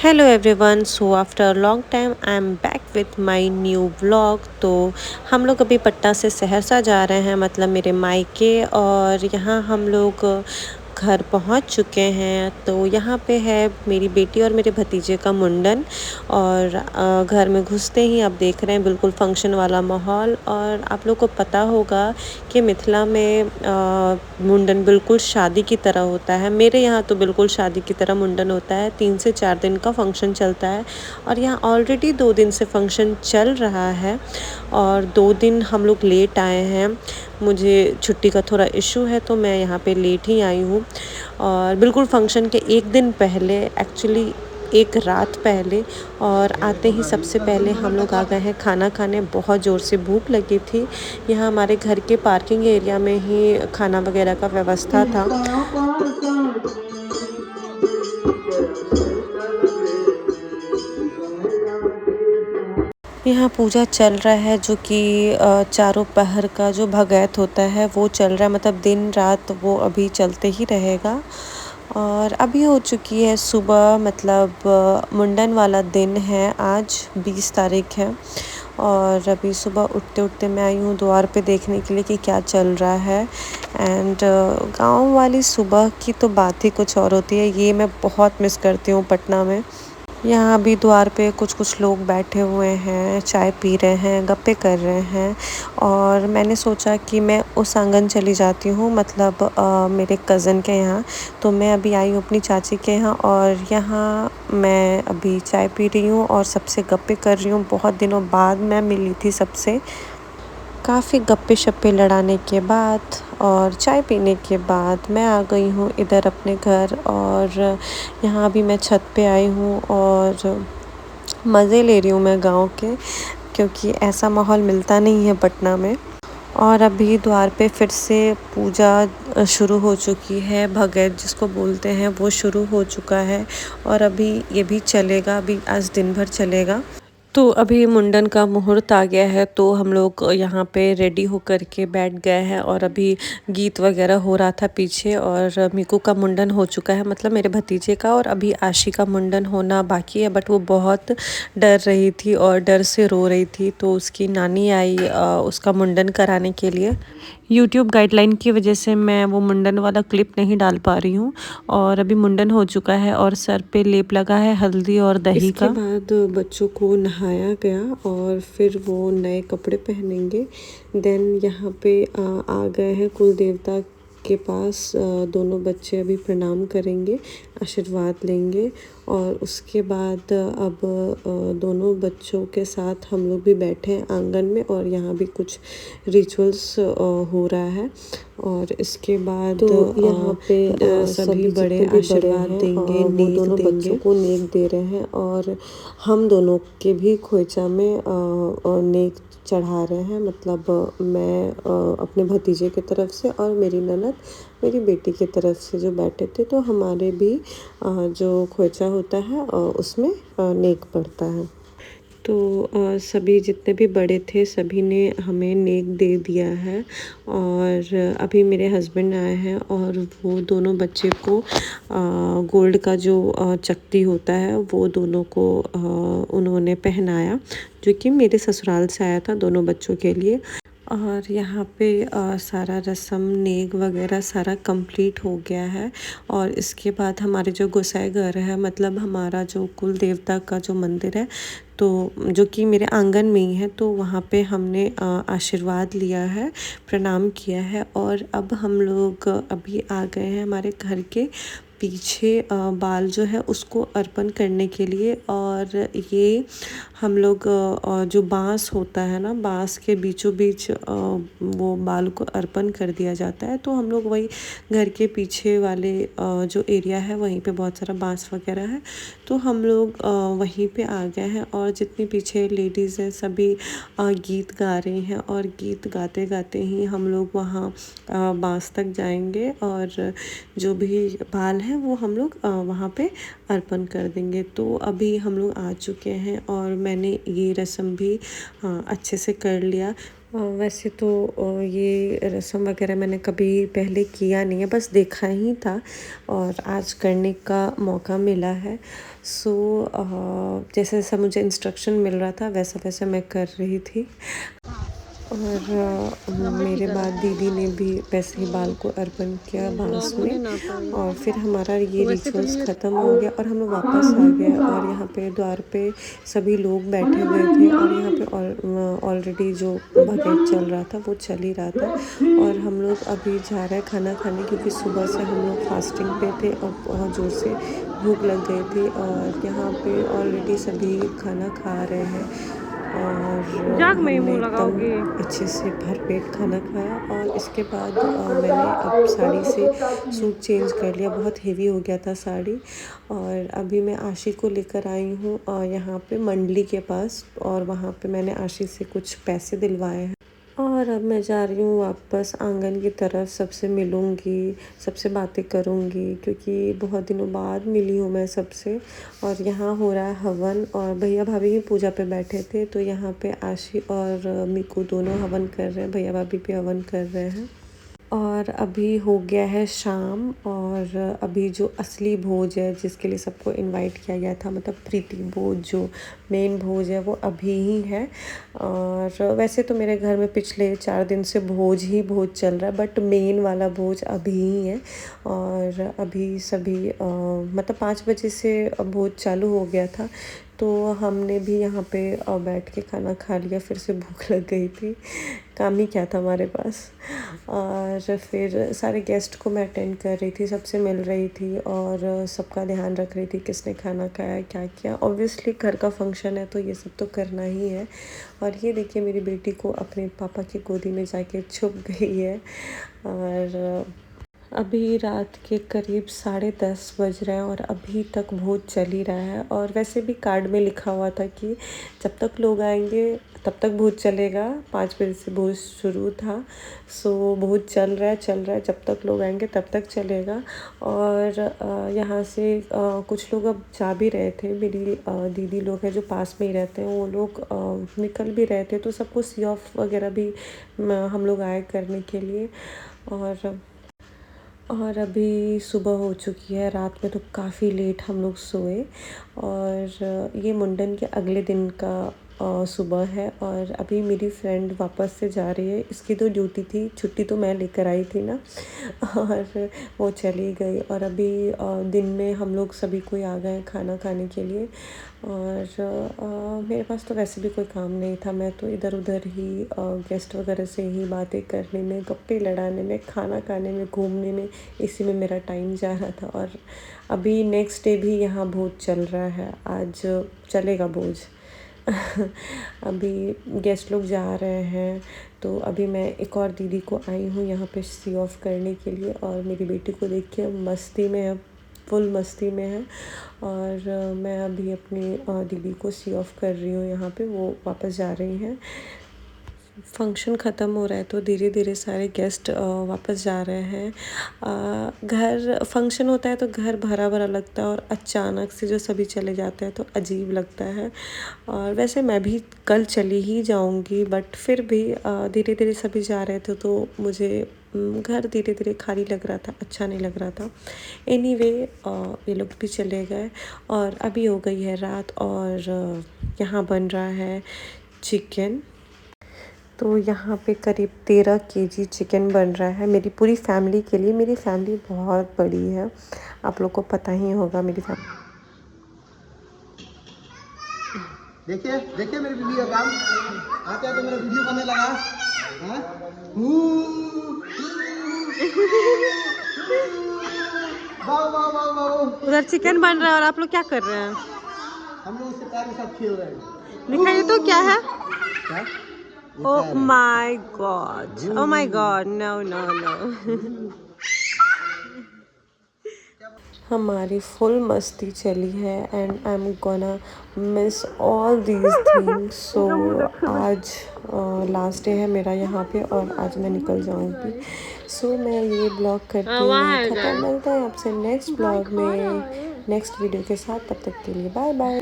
Hello everyone, so after long time I am back with my new vlog. तो हम लोग अभी पटना से सहरसा जा रहे हैं, मतलब मेरे मायके। और यहाँ हम लोग घर पहुँच चुके हैं। तो यहाँ पे है मेरी बेटी और मेरे भतीजे का मुंडन। और घर में घुसते ही आप देख रहे हैं बिल्कुल फंक्शन वाला माहौल। और आप लोग को पता होगा कि मिथिला में मुंडन बिल्कुल शादी की तरह होता है। मेरे यहाँ तो बिल्कुल शादी की तरह मुंडन होता है, 3 से 4 दिन का फंक्शन चलता है। और यहाँ ऑलरेडी 2 दिन से फंक्शन चल रहा है और 2 दिन हम लोग लेट आए हैं। मुझे छुट्टी का थोड़ा इशू है तो मैं यहाँ पे लेट ही आई हूँ। और बिल्कुल फंक्शन के एक दिन पहले, एक्चुअली एक रात पहले। और आते ही सबसे पहले हम लोग आ गए हैं खाना खाने। बहुत ज़ोर से भूख लगी थी। यहाँ हमारे घर के पार्किंग एरिया में ही खाना वगैरह का व्यवस्था था। यहाँ पूजा चल रहा है, जो कि चारों पहर का जो भगैत होता है वो चल रहा है, मतलब दिन रात वो अभी चलते ही रहेगा। और अभी हो चुकी है सुबह, मतलब मुंडन वाला दिन है, आज 20 तारीख है। और अभी सुबह उठते उठते मैं आई हूँ द्वार पे देखने के लिए कि क्या चल रहा है। एंड गांव वाली सुबह की तो बात ही कुछ और होती है, ये मैं बहुत मिस करती हूँ पटना में। यहाँ अभी द्वार पे कुछ कुछ लोग बैठे हुए हैं, चाय पी रहे हैं, गप्पे कर रहे हैं। और मैंने सोचा कि मैं उस आंगन चली जाती हूँ, मतलब मेरे कज़न के यहाँ। तो मैं अभी आई हूँ अपनी चाची के यहाँ, और यहाँ मैं अभी चाय पी रही हूँ और सबसे गप्पे कर रही हूँ। बहुत दिनों बाद मैं मिली थी सबसे। काफ़ी गप्पे शप्पे लड़ाने के बाद और चाय पीने के बाद मैं आ गई हूँ इधर अपने घर। और यहाँ अभी मैं छत पे आई हूँ और मज़े ले रही हूँ मैं गांव के, क्योंकि ऐसा माहौल मिलता नहीं है पटना में। और अभी द्वार पे फिर से पूजा शुरू हो चुकी है, भगत जिसको बोलते हैं वो शुरू हो चुका है। और अभी ये भी चलेगा, अभी आज दिन भर चलेगा। तो अभी मुंडन का मुहूर्त आ गया है, तो हम लोग यहाँ पे रेडी होकर के बैठ गए हैं। और अभी गीत वगैरह हो रहा था पीछे। और मीकू का मुंडन हो चुका है, मतलब मेरे भतीजे का। और अभी आशी का मुंडन होना बाकी है, बट वो बहुत डर रही थी और डर से रो रही थी। तो उसकी नानी आई उसका मुंडन कराने के लिए। यूट्यूब गाइडलाइन की वजह से मैं वो मुंडन वाला क्लिप नहीं डाल पा रही हूँ। और अभी मुंडन हो चुका है और सर पे लेप लगा है हल्दी और दही का। इसके बाद बच्चों को नहाया गया और फिर वो नए कपड़े पहनेंगे। देन यहाँ पे आ गए हैं कुल देवता के पास। दोनों बच्चे अभी प्रणाम करेंगे, आशीर्वाद लेंगे। और उसके बाद अब दोनों बच्चों के साथ हम लोग भी बैठे हैं आंगन में, और यहाँ भी कुछ रिचुअल्स हो रहा है। और इसके बाद तो यहाँ पे सभी बड़े आशीर्वाद देंगे, वो दोनों बच्चों को नेक दे रहे हैं। और हम दोनों के भी खोइचा में नेक चढ़ा रहे हैं, मतलब मैं अपने भतीजे की तरफ से और मेरी ननद मेरी बेटी की तरफ से जो बैठे थे। तो हमारे भी जो खोइचा होता है उसमें नेक पड़ता है। तो सभी जितने भी बड़े थे सभी ने हमें नेक दे दिया है। और अभी मेरे हस्बैंड आए हैं और वो दोनों बच्चे को गोल्ड का जो चकती होता है वो दोनों को उन्होंने पहनाया, जो कि मेरे ससुराल से आया था दोनों बच्चों के लिए। और यहाँ पे सारा रस्म नेक वगैरह सारा कंप्लीट हो गया है। और इसके बाद हमारे जो गोसाई घर है, मतलब हमारा जो कुल देवता का जो मंदिर है, तो जो कि मेरे आंगन में ही है, तो वहाँ पे हमने आशीर्वाद लिया है, प्रणाम किया है। और अब हम लोग अभी आ गए हैं हमारे घर के पीछे बाल जो है उसको अर्पण करने के लिए। और ये हम लोग जो बांस होता है ना, बांस के बीचों बीच वो बाल को अर्पण कर दिया जाता है। तो हम लोग वही घर के पीछे वाले जो एरिया है वहीं पे बहुत सारा बांस वगैरह है, तो हम लोग वहीं पे आ गए हैं। और जितनी पीछे लेडीज़ हैं सभी गीत गा रही हैं, और गीत गाते गाते ही हम लोग वहाँ बांस तक जाएंगे। और जो भी बाल है वो हम लोग वहाँ पे अर्पण कर देंगे। तो अभी हम लोग आ चुके हैं और मैंने ये रस्म भी अच्छे से कर लिया। वैसे तो ये रस्म वगैरह मैंने कभी पहले किया नहीं है, बस देखा ही था और आज करने का मौका मिला है। सो जैसा जैसा मुझे इंस्ट्रक्शन मिल रहा था वैसा वैसा मैं कर रही थी। और मेरे बाद दीदी ने भी वैसे ही बाल को अर्पण किया बांस में, और फिर हमारा ये रिचुअल्स ख़त्म हो गया और हम लोग वापस आ गए। और यहाँ पे द्वार पे सभी लोग बैठे हुए थे और यहाँ पे ऑलरेडी जो भगत चल रहा था वो चल ही रहा था। और हम लोग अभी जा रहे हैं खाना खाने, क्योंकि सुबह से हम लोग फास्टिंग पे थे और बहुत ज़ोर से भूख लग गई थी। और यहाँ पे ऑलरेडी सभी खाना खा रहे हैं और हमने एकदम अच्छे से भरपेट खाना खाया। और इसके बाद मैंने अब साड़ी से सूट चेंज कर लिया, बहुत हेवी हो गया था साड़ी। और अभी मैं आशी को लेकर आई हूँ यहाँ पे मंडली के पास, और वहाँ पे मैंने आशी से कुछ पैसे दिलवाए हैं। और अब मैं जा रही हूँ वापस आंगन की तरफ, सबसे मिलूँगी, सबसे बातें करूँगी, क्योंकि बहुत दिनों बाद मिली हूँ मैं सबसे। और यहाँ हो रहा है हवन, और भैया भाभी भी पूजा पे बैठे थे, तो यहाँ पे आशी और मीकू दोनों हवन कर रहे हैं, भैया भाभी भी हवन कर रहे हैं। और अभी हो गया है शाम, और अभी जो असली भोज है जिसके लिए सबको इनवाइट किया गया था, मतलब प्रीति भोज जो मेन भोज है वो अभी ही है। और वैसे तो मेरे घर में पिछले 4 दिन से भोज ही भोज चल रहा है, बट मेन वाला भोज अभी ही है। और अभी सभी मतलब 5 बजे से भोज चालू हो गया था, तो हमने भी यहाँ पे बैठ के खाना खा लिया, फिर से भूख लग गई थी, काम ही क्या था हमारे पास। और फिर सारे गेस्ट को मैं अटेंड कर रही थी, सबसे मिल रही थी और सबका ध्यान रख रही थी, किसने खाना खाया क्या किया। ऑब्वियसली घर का फंक्शन है तो ये सब तो करना ही है। और ये देखिए मेरी बेटी को अपने पापा की गोदी में जाके छुप गई है। और अभी रात के करीब 10:30 बज रहे हैं और अभी तक भोज चल ही रहा है। और वैसे भी कार्ड में लिखा हुआ था कि जब तक लोग आएंगे तब तक भोज चलेगा, 5 बजे से भोज शुरू था। सो भोज चल रहा है, जब तक लोग आएंगे तब तक चलेगा। और यहाँ से कुछ लोग अब जा भी रहे थे, मेरी दीदी लोग हैं जो पास में ही रहते हैं, वो लोग निकल भी रहे थे, तो सबको सी ऑफ वगैरह भी हम लोग आए करने के लिए। और अभी सुबह हो चुकी है, रात में तो काफ़ी लेट हम लोग सोए। और ये मुंडन के अगले दिन का सुबह है। और अभी मेरी फ्रेंड वापस से जा रही है, इसकी तो ड्यूटी थी, छुट्टी तो मैं लेकर आई थी ना और वो चली गई। और अभी दिन में हम लोग सभी कोई आ गए खाना खाने के लिए। और मेरे पास तो वैसे भी कोई काम नहीं था, मैं तो इधर उधर ही गेस्ट वगैरह से ही बातें करने में, गप्पे लड़ाने में, खाना खाने में, घूमने में, इसी में मेरा टाइम जा रहा था। और अभी नेक्स्ट डे भी यहाँ भोज चल रहा है, आज चलेगा भोज अभी गेस्ट लोग जा रहे हैं, तो अभी मैं एक और दीदी को आई हूँ यहाँ पे सी ऑफ करने के लिए। और मेरी बेटी को देख के मस्ती में है, फुल मस्ती में है। और मैं अभी अपनी दीदी को सी ऑफ कर रही हूँ यहाँ पे, वो वापस जा रही हैं। फंक्शन ख़त्म हो रहा है तो धीरे धीरे सारे गेस्ट वापस जा रहे हैं। घर फंक्शन होता है तो घर भरा भरा लगता है, और अचानक से जो सभी चले जाते हैं तो अजीब लगता है। और वैसे मैं भी कल चली ही जाऊंगी, बट फिर भी धीरे धीरे सभी जा रहे थे तो मुझे घर धीरे धीरे खाली लग रहा था, अच्छा नहीं लग रहा था। एनीवे ये लोग भी चले गए और अभी हो गई है रात। और यहाँ बन रहा है चिकन, तो यहाँ पे करीब 13 केजी चिकन बन रहा है मेरी पूरी फैमिली के लिए। मेरी फैमिली बहुत बड़ी है, आप लोग को पता ही होगा मेरी फैमिली। देखिए देखिए मेरी बीवी का काम आते हैं तो मेरा वीडियो करने लगा। हाँ? वाह वाह वाह वाह। उधर चिकन बन रहा है और आप लोग क्या कर रहे हैं? हम लोग उसके पैर के साथ खेल रहे हैं। दिखाइए तो क्या है? क्या? Oh my god, oh my god, no no no हमारी फुल मस्ती चली है and I am gonna miss all these things. So आज लास्ट डे है मेरा यहाँ पे और आज मैं निकल जाऊँगी। सो मैं ये ब्लॉग करती हूँ ख़त्म। मिलते हैं आपसे नेक्स्ट ब्लॉग में नेक्स्ट वीडियो के साथ, तब तक के लिए बाय बाय।